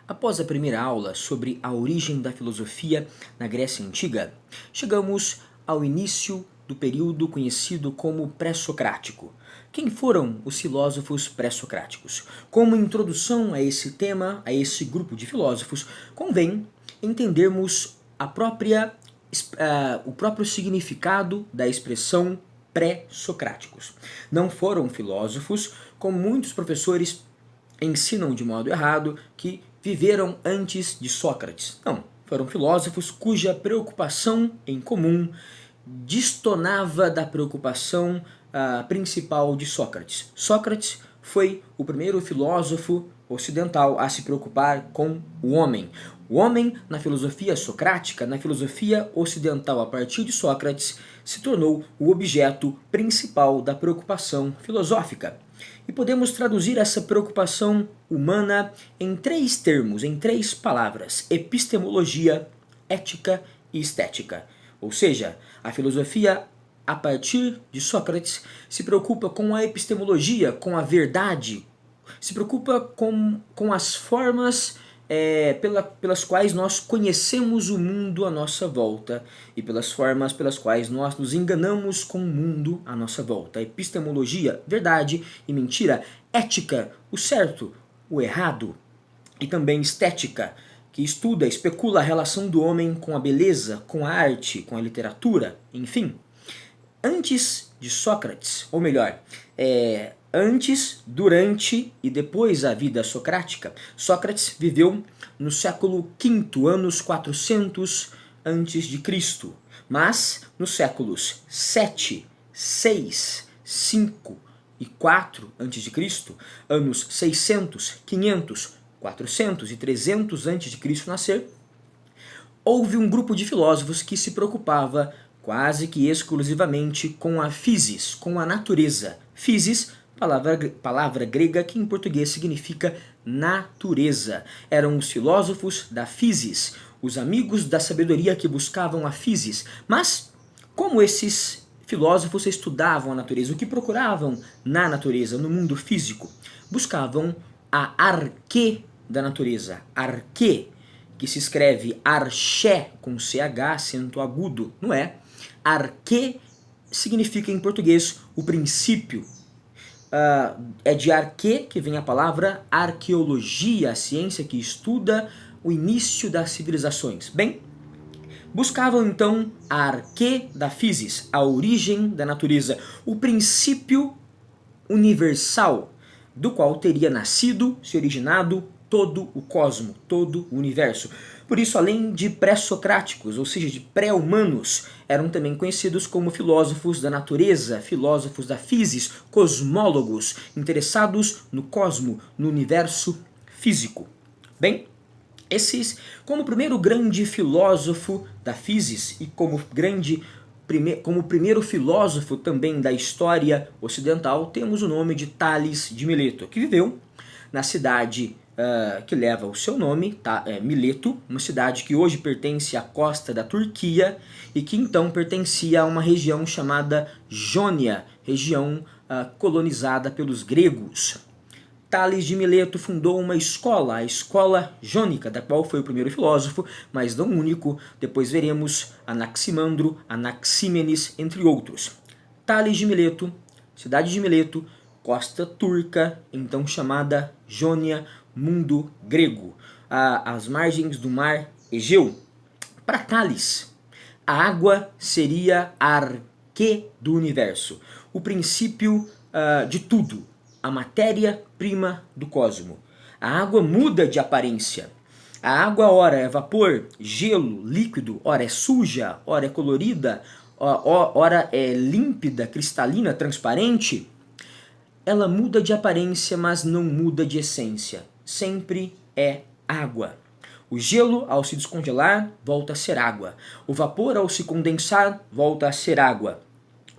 Após a primeira aula sobre a origem da filosofia na Grécia Antiga, chegamos ao início do período conhecido como pré-socrático. Quem foram os filósofos pré-socráticos? Como introdução a esse tema, a esse grupo de filósofos, convém entendermos o próprio significado da expressão pré-socráticos. Não foram filósofos, como muitos professores ensinam de modo errado, que viveram antes de Sócrates. Não, foram filósofos cuja preocupação em comum distonava da preocupação principal de Sócrates. Sócrates foi o primeiro filósofo ocidental a se preocupar com o homem. O homem, na filosofia socrática, na filosofia ocidental a partir de Sócrates, se tornou o objeto principal da preocupação filosófica. E podemos traduzir essa preocupação humana em três termos, em três palavras: epistemologia, ética e estética. Ou seja, a filosofia a partir de Sócrates se preocupa com a epistemologia, com a verdade, se preocupa com as formas pelas quais nós conhecemos o mundo à nossa volta e pelas formas pelas quais nós nos enganamos com o mundo à nossa volta. Epistemologia, verdade e mentira. Ética, o certo, o errado. E também estética, que estuda, especula a relação do homem com a beleza, com a arte, com a literatura, enfim. Antes de Sócrates, ou melhor, antes, durante e depois da vida socrática, Sócrates viveu no século V, anos 400 a.C., mas nos séculos 7, 6, 5 e 4 a.C., anos 600, 500, 400 e 300 a.C. nascer, houve um grupo de filósofos que se preocupava quase que exclusivamente com a physis, com a natureza. Physis, palavra grega que em português significa natureza. Eram os filósofos da physis, os amigos da sabedoria que buscavam a physis. Mas como esses filósofos estudavam a natureza, o que procuravam na natureza, no mundo físico? Buscavam a arquê da natureza. Arquê, que se escreve arché com CH, acento agudo, não é? Arquê significa em português o princípio. É de arquê que vem a palavra arqueologia, a ciência que estuda o início das civilizações. Bem, buscavam então a arquê da physis, a origem da natureza, o princípio universal do qual teria nascido, se originado todo o cosmo, todo o universo. Por isso, além de pré-socráticos, ou seja, de pré-humanos, eram também conhecidos como filósofos da natureza, filósofos da physis, cosmólogos, interessados no cosmo, no universo físico. Bem, como primeiro grande filósofo da physis e como primeiro filósofo também da história ocidental, temos o nome de Tales de Mileto, que viveu na cidade que leva o seu nome, Mileto, uma cidade que hoje pertence à costa da Turquia e que então pertencia a uma região chamada Jônia, região colonizada pelos gregos. Tales de Mileto fundou uma escola, a escola jônica, da qual foi o primeiro filósofo, mas não o único. Depois veremos Anaximandro, Anaxímenes, entre outros. Tales de Mileto, cidade de Mileto, costa turca, então chamada Jônia, mundo grego, às margens do mar Egeu. Para Tales, a água seria a arquê do universo, o princípio de tudo, a matéria-prima do cosmo. A água muda de aparência. A água ora é vapor, gelo, líquido, ora é suja, ora é colorida, ora é límpida, cristalina, transparente. Ela muda de aparência, mas não muda de essência. Sempre é água. O gelo, ao se descongelar, volta a ser água. O vapor, ao se condensar, volta a ser água.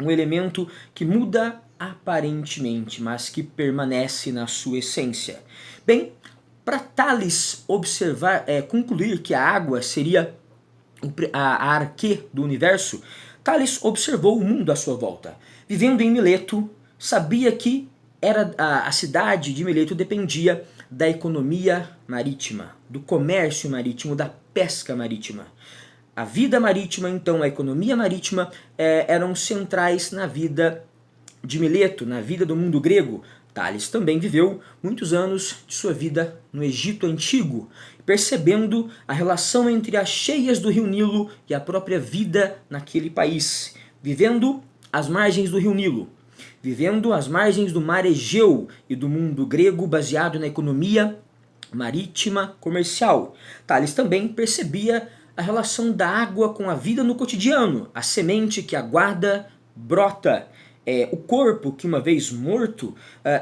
Um elemento que muda aparentemente, mas que permanece na sua essência. Bem, para Tales concluir que a água seria a arquê do universo, Tales observou o mundo à sua volta. Vivendo em Mileto, sabia que a cidade de Mileto dependia da economia marítima, do comércio marítimo, da pesca marítima. A vida marítima, então, a economia marítima eram centrais na vida de Mileto, na vida do mundo grego. Tales também viveu muitos anos de sua vida no Egito Antigo, percebendo a relação entre as cheias do rio Nilo e a própria vida naquele país, vivendo às margens do rio Nilo, vivendo às margens do mar Egeu e do mundo grego baseado na economia marítima comercial. Tales também percebia a relação da água com a vida no cotidiano, a semente que aguarda brota, o corpo que uma vez morto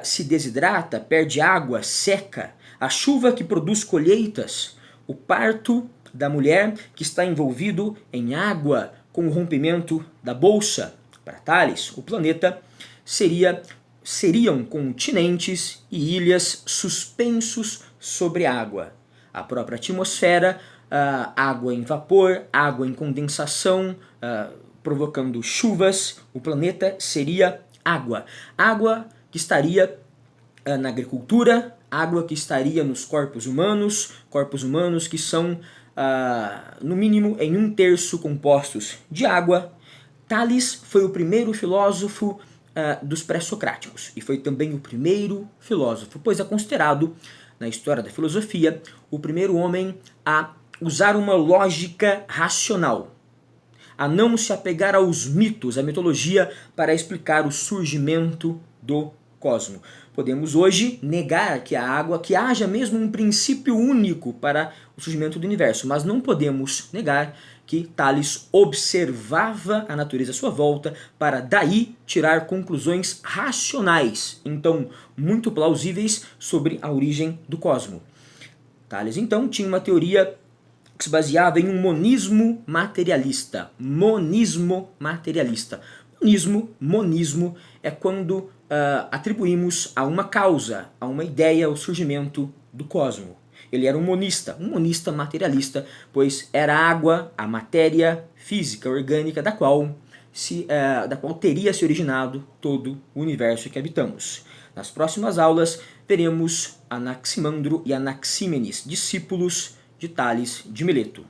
se desidrata, perde água, seca, a chuva que produz colheitas, o parto da mulher que está envolvido em água com o rompimento da bolsa. Para Tales, o planeta seriam continentes e ilhas suspensos sobre a água. A própria atmosfera, água em vapor, água em condensação, provocando chuvas. O planeta seria água. Água que estaria na agricultura, água que estaria nos corpos humanos que são, no mínimo, em 1/3 compostos de água. Tales foi o primeiro filósofo dos pré-socráticos e foi também o primeiro filósofo, pois é considerado, na história da filosofia, o primeiro homem a usar uma lógica racional, a não se apegar aos mitos, à mitologia, para explicar o surgimento do cosmo. Podemos hoje negar que haja mesmo um princípio único para o surgimento do universo, mas não podemos negar que Tales observava a natureza à sua volta para daí tirar conclusões racionais, então muito plausíveis, sobre a origem do cosmo. Tales então tinha uma teoria que se baseava em um monismo materialista. Monismo é quando atribuímos a uma causa, a uma ideia, o surgimento do cosmo. Ele era um monista materialista, pois era a água, a matéria física, orgânica, da qual teria se originado todo o universo que habitamos. Nas próximas aulas, veremos Anaximandro e Anaxímenes, discípulos de Tales de Mileto.